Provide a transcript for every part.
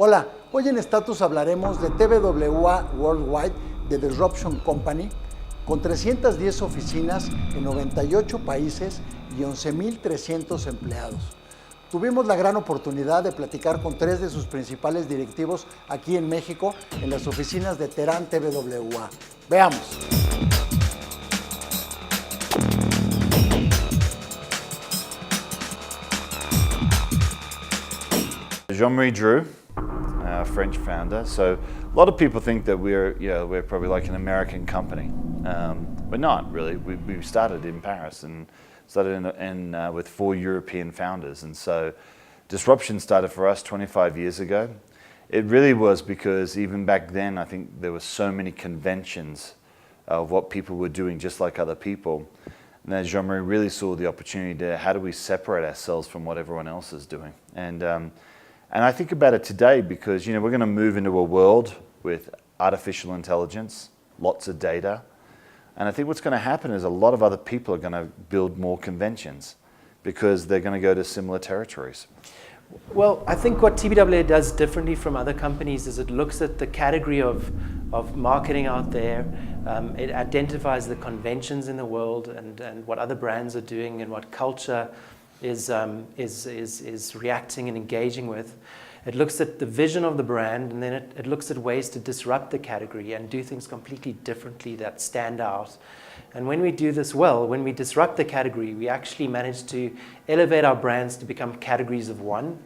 Hola, hoy en Estatus hablaremos de TBWA Worldwide de Disruption Company, con 310 oficinas en 98 países y 11.300 empleados. Tuvimos la gran oportunidad de platicar con 3 de sus principales directivos aquí en México, en las oficinas de Terán TBWA. Veamos. Jean-Marie Drew, French founder. So a lot of people think that we're probably like an American company. We're not really. We started in Paris and started with 4 European founders. And so disruption started for us 25 years ago. It really was because even back then, I think there were so many conventions of what people were doing just like other people. And then Jean-Marie really saw the opportunity to how do we separate ourselves from what everyone else is doing. And I think about it today because we're going to move into a world with artificial intelligence, lots of data, and I think what's going to happen is a lot of other people are going to build more conventions because they're going to go to similar territories. Well, I think what TBWA does differently from other companies is it looks at the category of marketing out there. It identifies the conventions in the world and what other brands are doing and what culture is reacting and engaging with. It looks at the vision of the brand, and then it looks at ways to disrupt the category and do things completely differently that stand out. And when we do this well, when we disrupt the category, we actually manage to elevate our brands to become categories of one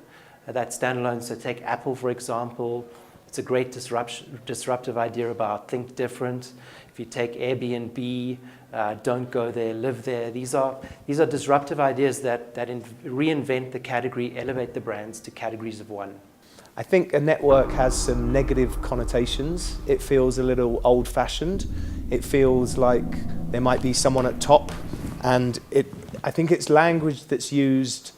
that standalone. So take Apple, for example. It's a great disruptive idea about think different. If you take Airbnb, don't go there, live there. These are disruptive ideas that reinvent the category, elevate the brands to categories of one. I think a network has some negative connotations. It feels a little old-fashioned. It feels like there might be someone at top, and I think it's language that's used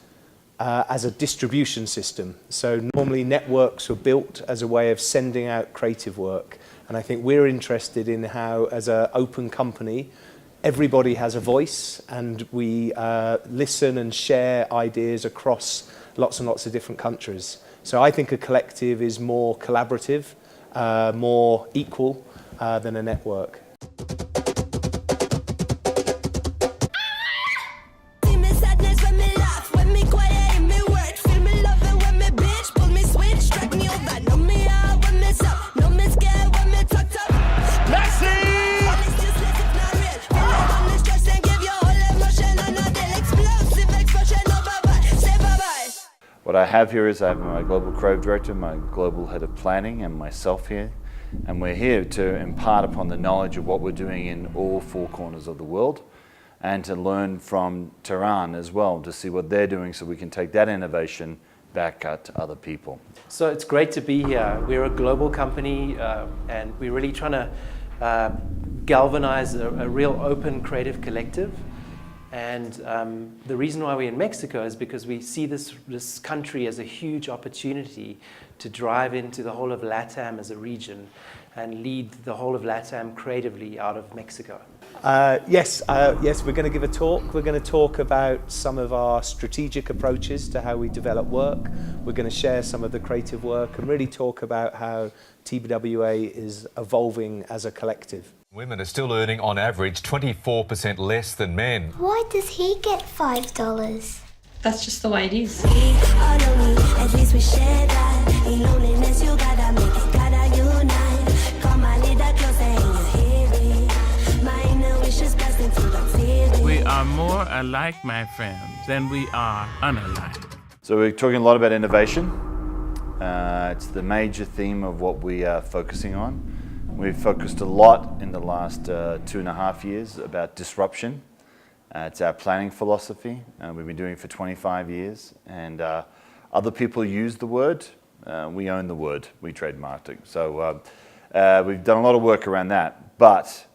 as a distribution system. So normally networks were built as a way of sending out creative work. And I think we're interested in how, as an open company, everybody has a voice and we listen and share ideas across lots and lots of different countries. So I think a collective is more collaborative, more equal than a network. What I have here is I have my global creative director, my global head of planning, and myself here. And we're here to impart upon the knowledge of what we're doing in all 4 corners of the world and to learn from Tehran as well, to see what they're doing so we can take that innovation back to other people. So it's great to be here. We're a global company and we're really trying to galvanize a real open creative collective. And the reason why we're in Mexico is because we see this country as a huge opportunity to drive into the whole of LATAM as a region and lead the whole of LATAM creatively out of Mexico. Yes, we're going to give a talk. We're going to talk about some of our strategic approaches to how we develop work. We're going to share some of the creative work and really talk about how TBWA is evolving as a collective. Women are still earning, on average, 24% less than men. Why does he get $5? That's just the way it is. At least we share that. In loneliness, you gotta make it, gotta unite. Come a little closer and you hear it. My wish is blasting through the TV. We are more alike, my friends, than we are unalike. So we're talking a lot about innovation. It's the major theme of what we are focusing on. We've focused a lot in the last 2.5 years about disruption. It's our planning philosophy. We've been doing it for 25 years. And other people use the word. We own the word. We trademarked it. So we've done a lot of work around that. But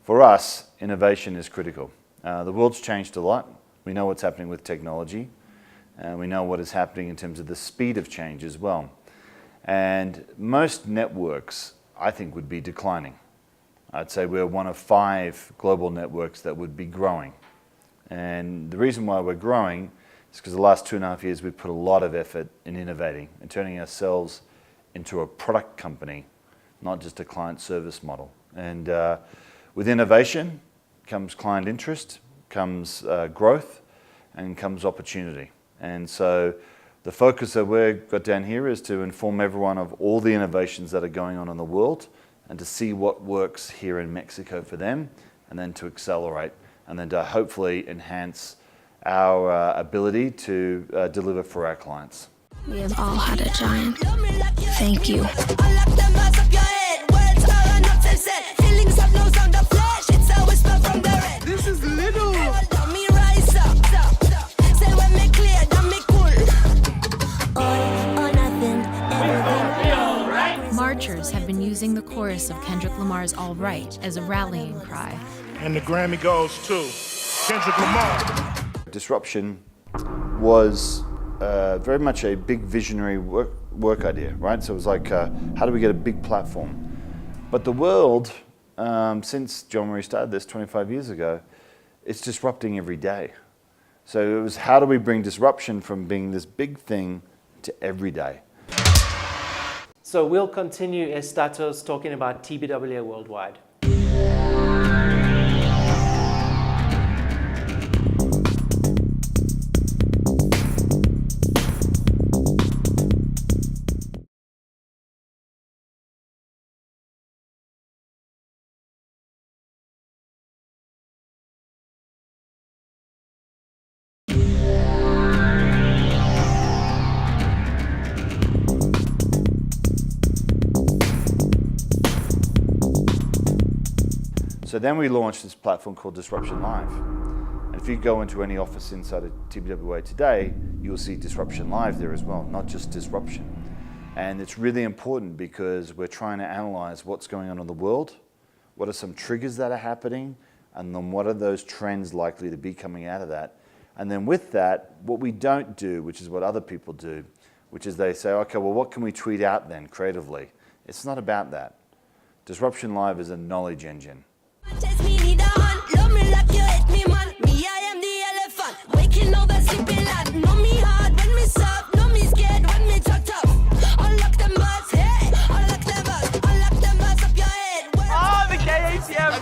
for us, innovation is critical. The world's changed a lot. We know what's happening with technology. We know what is happening in terms of the speed of change as well. And most networks, I think, would be declining. I'd say we're one of 5 global networks that would be growing. And the reason why we're growing is because the last 2.5 years we've put a lot of effort in innovating and turning ourselves into a product company, not just a client service model. And with innovation comes client interest, comes growth, and comes opportunity. And so the focus that we've got down here is to inform everyone of all the innovations that are going on in the world and to see what works here in Mexico for them, and then to accelerate, and then to hopefully enhance our ability to deliver for our clients. We have all had a giant. Thank you. This is little. Marchers have been using the chorus of Kendrick Lamar's All Right as a rallying cry. And the Grammy goes to Kendrick Lamar. Disruption was very much a big visionary work idea, right? So it was like, how do we get a big platform? But the world, since John Marie started this 25 years ago, it's disrupting every day. So it was, how do we bring disruption from being this big thing to every day? So we'll continue ESTATUS talking about TBWA worldwide. So then we launched this platform called Disruption Live. And if you go into any office inside of TBWA today, you'll see Disruption Live there as well, not just disruption. And it's really important because we're trying to analyze what's going on in the world, what are some triggers that are happening, and then what are those trends likely to be coming out of that. And then with that, what we don't do, which is what other people do, which is they say, okay, well, what can we tweet out then creatively? It's not about that. Disruption Live is a knowledge engine.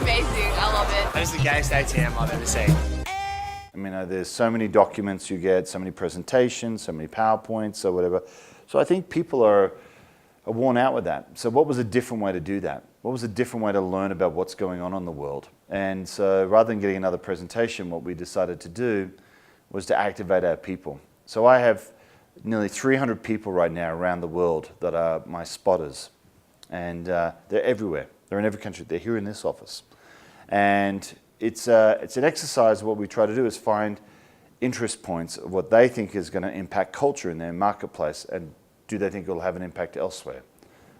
Amazing, I love it. That is the gayest ATM I've ever seen. I mean, there's so many documents you get, so many presentations, so many PowerPoints or whatever. So I think people are worn out with that. So what was a different way to do that? What was a different way to learn about what's going on in the world? And so rather than getting another presentation, what we decided to do was to activate our people. So I have nearly 300 people right now around the world that are my spotters. And they're everywhere. They're in every country. They're here in this office. And it's an exercise. What we try to do is find interest points of what they think is going to impact culture in their marketplace, and do they think it will have an impact elsewhere.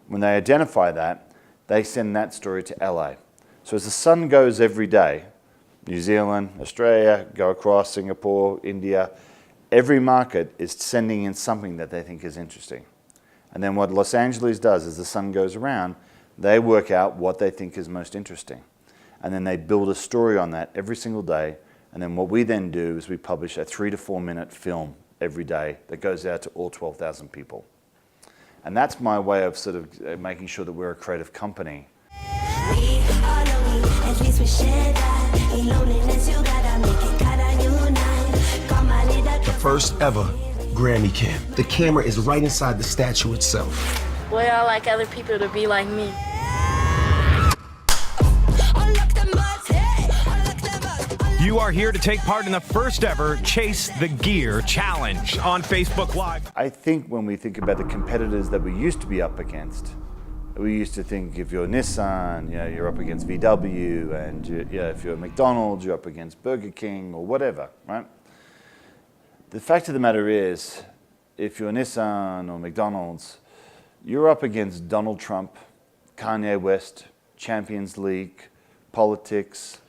When they identify that, they send that story to LA. So as the sun goes every day, New Zealand, Australia, go across Singapore, India, every market is sending in something that they think is interesting. And then what Los Angeles does as the sun goes around, they work out what they think is most interesting. And then they build a story on that every single day. And then what we then do is we publish a 3 to 4 minute film every day that goes out to all 12,000 people. And that's my way of sort of making sure that we're a creative company. The first ever Grammy cam. The camera is right inside the statue itself. Boy, I like other people to be like me. You are here to take part in the first ever Chase the Gear Challenge on Facebook Live. I think when we think about the competitors that we used to be up against, we used to think if you're Nissan, you're up against VW, and if you're McDonald's, you're up against Burger King or whatever, right? The fact of the matter is, if you're Nissan or McDonald's, you're up against Donald Trump, Kanye West, Champions League, politics,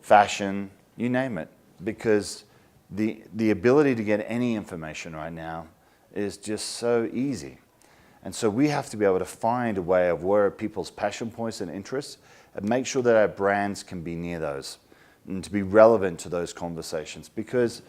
fashion, you name it, because the ability to get any information right now is just so easy. And so we have to be able to find a way of where are people's passion points and interests and make sure that our brands can be near those and to be relevant to those conversations. Because,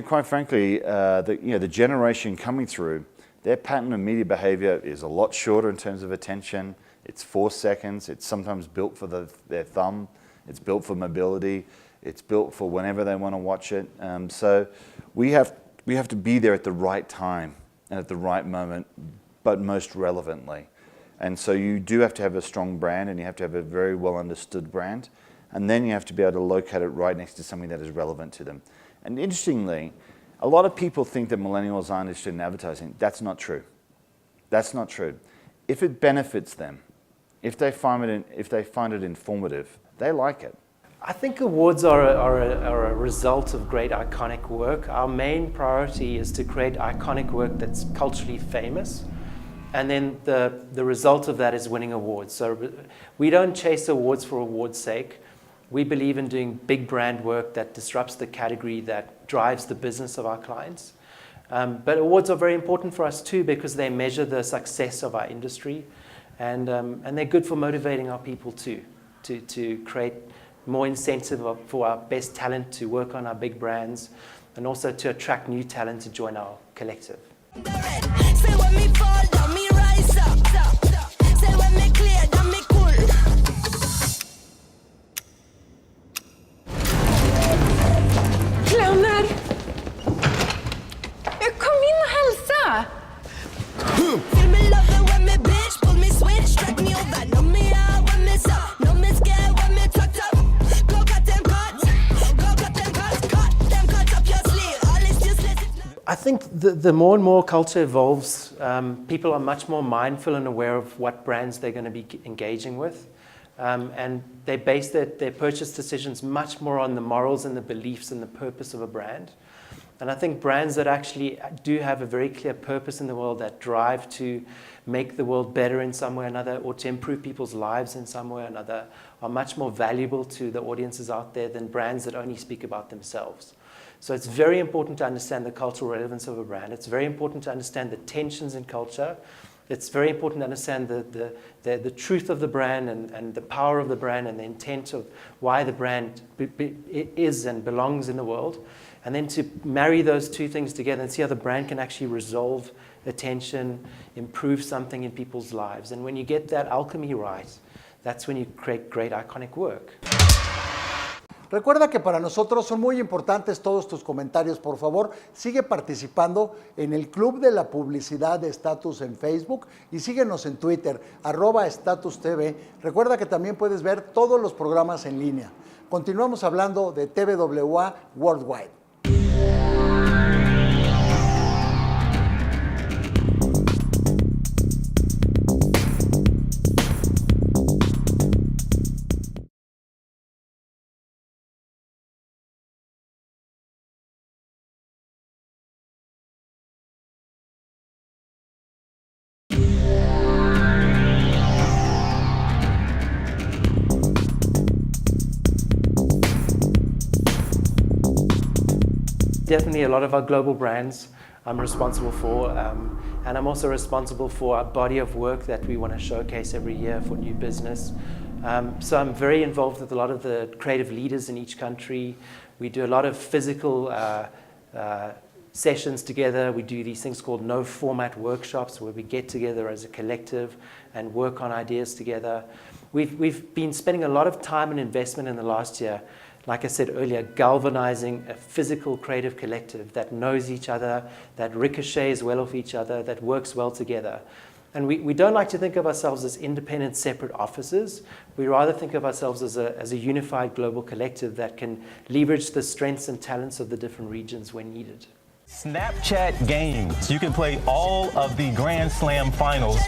quite frankly, the generation coming through, their pattern of media behavior is a lot shorter in terms of attention. It's 4 seconds. It's sometimes built for their thumb. It's built for mobility. It's built for whenever they want to watch it. So we have to be there at the right time and at the right moment, but most relevantly. And so you do have to have a strong brand, and you have to have a very well understood brand. And then you have to be able to locate it right next to something that is relevant to them. And interestingly, a lot of people think that millennials aren't interested in advertising. That's not true. That's not true. If it benefits them, if they find it informative, they like it. I think awards are a result of great iconic work. Our main priority is to create iconic work that's culturally famous. And then the result of that is winning awards. So we don't chase awards for awards' sake. We believe in doing big brand work that disrupts the category, that drives the business of our clients. But awards are very important for us too, because they measure the success of our industry, and they're good for motivating our people too, to create more incentive for our best talent to work on our big brands, and also to attract new talent to join our collective. Say when me fall down, me rise up. Say when me clear, then me cool. Clowner! Kom in och hälsa! Feel me love it when me bitch, pull me switch, strike me over. Know me out when me suck, know me scared when me tucked up. Go cut them cuts, cut them cuts up your sleeve. All is useless. I think the more and more culture evolves, people are much more mindful and aware of what brands they're going to be engaging with. And they base their purchase decisions much more on the morals and the beliefs and the purpose of a brand. And I think brands that actually do have a very clear purpose in the world, that drive to make the world better in some way or another, or to improve people's lives in some way or another, are much more valuable to the audiences out there than brands that only speak about themselves. So it's very important to understand the cultural relevance of a brand. It's very important to understand the tensions in culture. It's very important to understand the truth of the brand and the power of the brand and the intent of why the brand is and belongs in the world. And then to marry those two things together and see how the brand can actually resolve the tension, improve something in people's lives. And when you get that alchemy right, that's when you create great iconic work. Recuerda que para nosotros son muy importantes todos tus comentarios. Por favor, sigue participando en el Club de la Publicidad de Estatus en Facebook y síguenos en Twitter, @StatusTV. Recuerda que también puedes ver todos los programas en línea. Continuamos hablando de TBWA Worldwide. Definitely a lot of our global brands I'm responsible for, and I'm also responsible for our body of work that we want to showcase every year for new business. So I'm very involved with a lot of the creative leaders in each country. We do a lot of physical sessions together. We do these things called no format workshops where we get together as a collective and work on ideas together. We've been spending a lot of time and investment in the last year, like I said earlier, galvanizing a physical creative collective that knows each other, that ricochets well off each other, that works well together. And we don't like to think of ourselves as independent, separate offices. We rather think of ourselves as a unified global collective that can leverage the strengths and talents of the different regions when needed. Snapchat games. You can play all of the Grand Slam finals.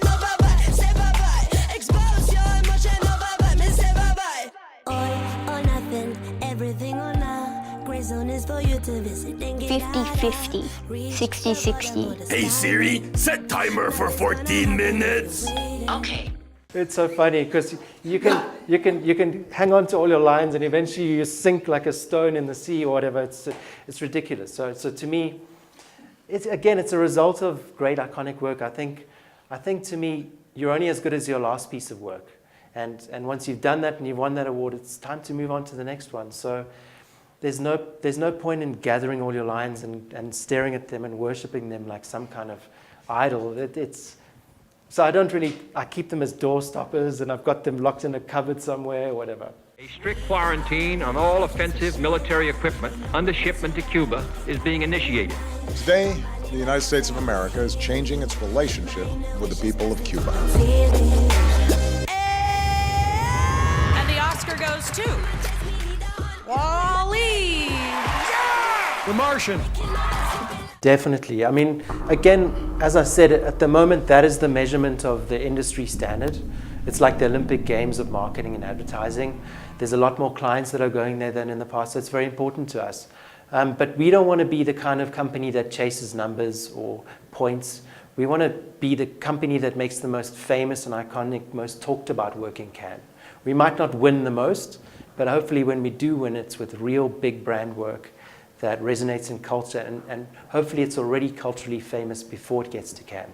Everything or not, Gray Zone is for you to visit. 50-50, 60-60. Hey Siri, set timer for 14 minutes. Okay. It's so funny because you can hang on to all your lines and eventually you sink like a stone in the sea or whatever. It's ridiculous. So to me, it's a result of great iconic work. I think to me, you're only as good as your last piece of work. And once you've done that and you've won that award, it's time to move on to the next one. So there's no point in gathering all your lines and staring at them and worshipping them like some kind of idle. So I keep them as door stoppers, and I've got them locked in a cupboard somewhere or whatever. A strict quarantine on all offensive military equipment under shipment to Cuba is being initiated. Today, the United States of America is changing its relationship with the people of Cuba. And the Oscar goes to Wall-E. The Martian. Definitely. I mean, again, as I said, at the moment, that is the measurement of the industry standard. It's like the Olympic Games of marketing and advertising. There's a lot more clients that are going there than in the past, so it's very important to us. But we don't want to be the kind of company that chases numbers or points. We want to be the company that makes the most famous and iconic, most talked about work in Cannes. We might not win the most, but hopefully when we do win, it's with real big brand work that resonates in culture, and hopefully it's already culturally famous before it gets to Cannes.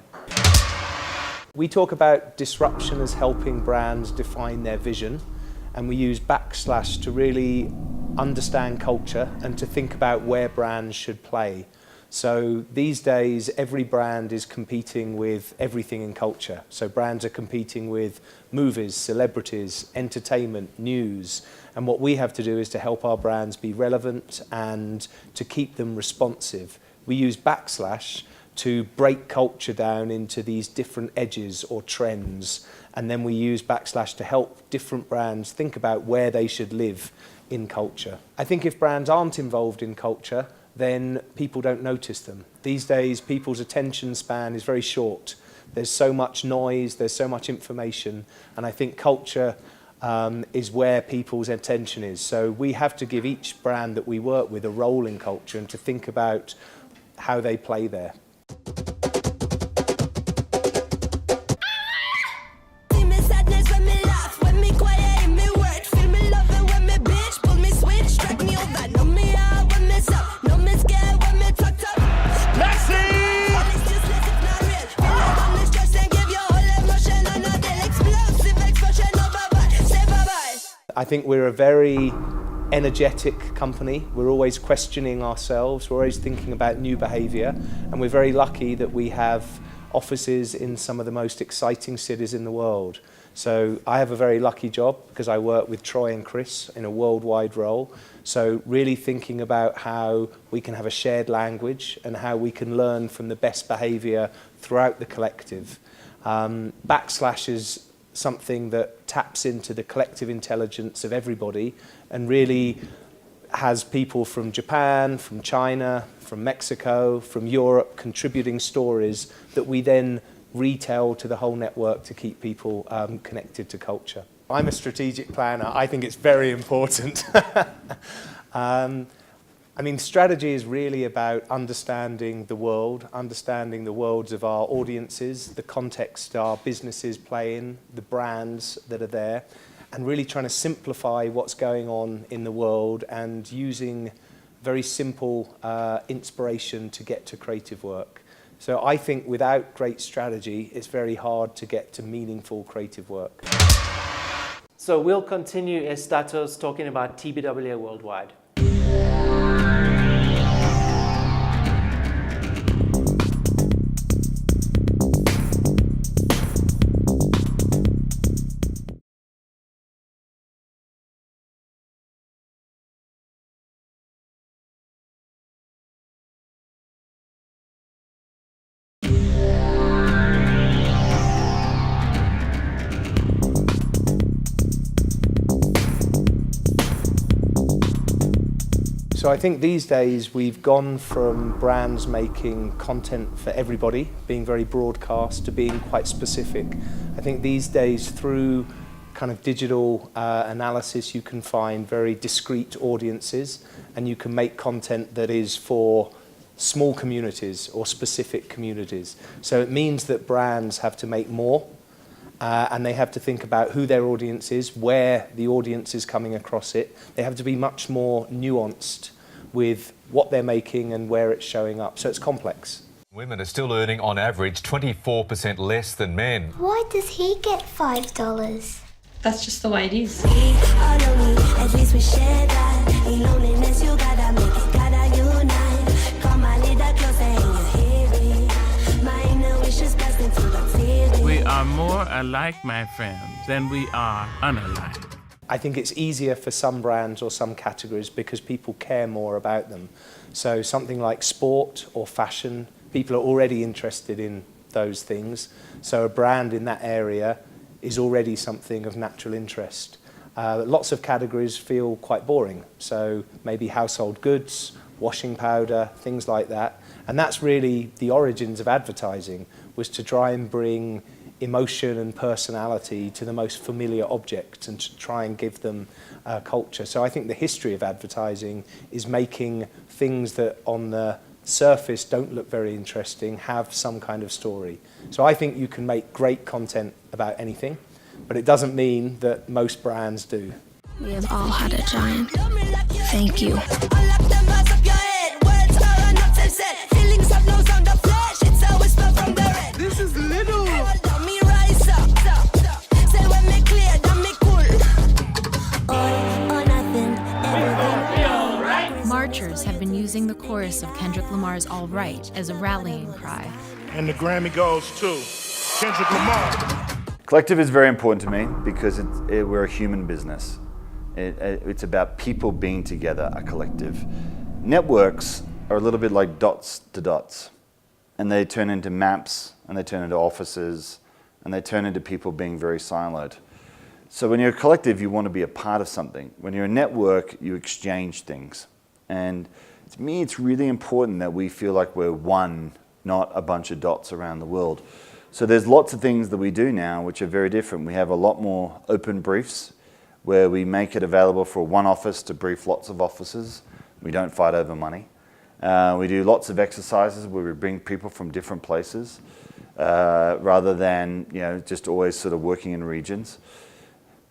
We talk about disruption as helping brands define their vision, and we use / to really understand culture and to think about where brands should play. So these days, every brand is competing with everything in culture. So brands are competing with movies, celebrities, entertainment, news. And what we have to do is to help our brands be relevant and to keep them responsive. We use / to break culture down into these different edges or trends. And then we use / to help different brands think about where they should live in culture. I think if brands aren't involved in culture, then people don't notice them. These days, people's attention span is very short. There's so much noise, there's so much information, and I think culture is where people's attention is. So we have to give each brand that we work with a role in culture and to think about how they play there. I think we're a very energetic company. We're always questioning ourselves. We're always thinking about new behaviour. And we're very lucky that we have offices in some of the most exciting cities in the world. So I have a very lucky job because I work with Troy and Chris in a worldwide role. So really thinking about how we can have a shared language and how we can learn from the best behaviour throughout the collective. / is something that taps into the collective intelligence of everybody and really has people from Japan, from China, from Mexico, from Europe contributing stories that we then retell to the whole network to keep people connected to culture. I'm a strategic planner. I think it's very important. I mean, strategy is really about understanding the world, understanding the worlds of our audiences, the context our businesses play in, the brands that are there, and really trying to simplify what's going on in the world and using very simple inspiration to get to creative work. So I think without great strategy, it's very hard to get to meaningful creative work. So we'll continue ESTATUS talking about TBWA worldwide. So I think these days we've gone from brands making content for everybody, being very broadcast, to being quite specific. I think these days through kind of digital analysis you can find very discrete audiences and you can make content that is for small communities or specific communities. So it means that brands have to make more and they have to think about who their audience is, where the audience is coming across it. They have to be much more nuanced with what they're making and where it's showing up. So it's complex. Women are still earning on average 24% less than men. Why does he get $5? That's just the way it is. At least we share that. In loneliness, you gotta make it, gotta unite. Come a little closer and you hear it. My inner are more alike, my friends, than we are unalike. I think it's easier for some brands or some categories because people care more about them. So something like sport or fashion, people are already interested in those things. So a brand in that area is already something of natural interest. Lots of categories feel quite boring. So maybe household goods, washing powder, things like that. And that's really the origins of advertising, was to try and bring emotion and personality to the most familiar objects and to try and give them culture. So I think the history of advertising is making things that on the surface don't look very interesting have some kind of story. So I think you can make great content about anything, but it doesn't mean that most brands do. We have all had a giant. Thank you. This is little. Marchers have been using the chorus of Kendrick Lamar's All Right as a rallying cry. And the Grammy goes to Kendrick Lamar. Collective is very important to me because we're a human business. It's about people being together, a collective. Networks are a little bit like dots to dots, and they turn into maps, and they turn into offices, and they turn into people being very siloed. So when you're a collective, you want to be a part of something. When you're a network, you exchange things. And to me, it's really important that we feel like we're one, not a bunch of dots around the world. So there's lots of things that we do now which are very different. We have a lot more open briefs where we make it available for one office to brief lots of offices. We don't fight over money. We do lots of exercises where we bring people from different places rather than just always sort of working in regions.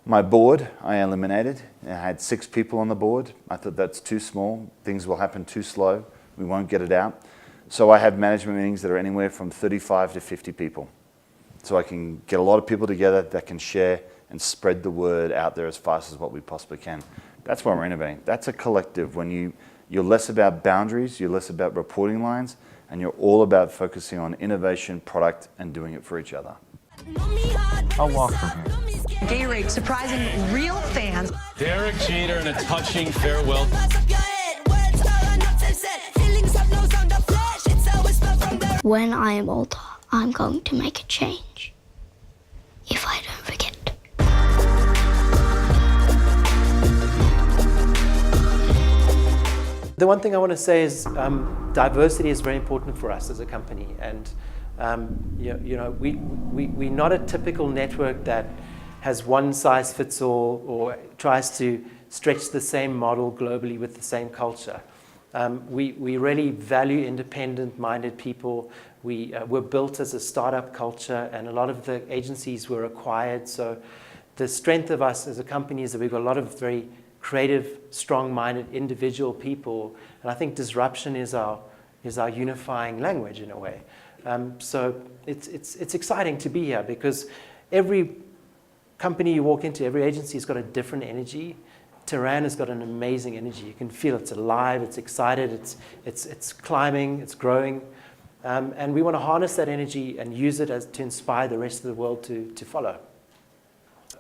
My board, I eliminated. I had 6 people on the board. I thought that's too small. Things will happen too slow. We won't get it out. So I have management meetings that are anywhere from 35 to 50 people. So I can get a lot of people together that can share and spread the word out there as fast as what we possibly can. That's why we're innovating. That's a collective. When you're less about boundaries, you're less about reporting lines, and you're all about focusing on innovation, product, and doing it for each other. I'll walk from here. Gatorade surprising real fans. Derek Jeter and a touching farewell. When I am older, I'm going to make a change. If I don't forget. The one thing I want to say is diversity is very important for us as a company, and we're not a typical network that has one size fits all or tries to stretch the same model globally with the same culture. We really value independent-minded people. We were built as a startup culture, and a lot of the agencies were acquired. So the strength of us as a company is that we've got a lot of very creative, strong-minded individual people, and I think disruption is our unifying language in a way. So it's exciting to be here because every company you walk into, every agency has got a different energy. Tehran has got an amazing energy. You can feel it's alive, it's excited, it's climbing, it's growing, and we want to harness that energy and use it to inspire the rest of the world to follow.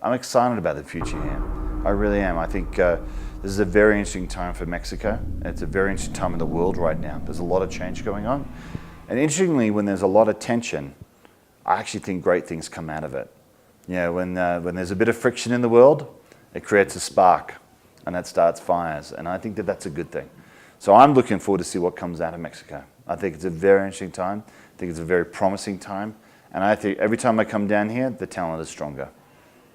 I'm excited about the future here. I really am. I think this is a very interesting time for Mexico. It's a very interesting time in the world right now. There's a lot of change going on. And interestingly, when there's a lot of tension, I actually think great things come out of it. When there's a bit of friction in the world, it creates a spark, and that starts fires. And I think that that's a good thing. So I'm looking forward to see what comes out of Mexico. I think it's a very interesting time. I think it's a very promising time. And I think every time I come down here, the talent is stronger.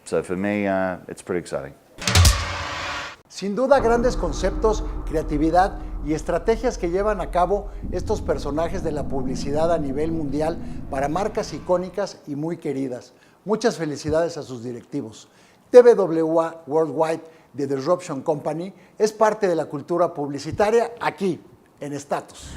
So for me, it's pretty exciting. Sin duda, grandes conceptos, creatividad y estrategias que llevan a cabo estos personajes de la publicidad a nivel mundial para marcas icónicas y muy queridas. Muchas felicidades a sus directivos. TBWA Worldwide de Disruption Company es parte de la cultura publicitaria aquí, en ESTATUS.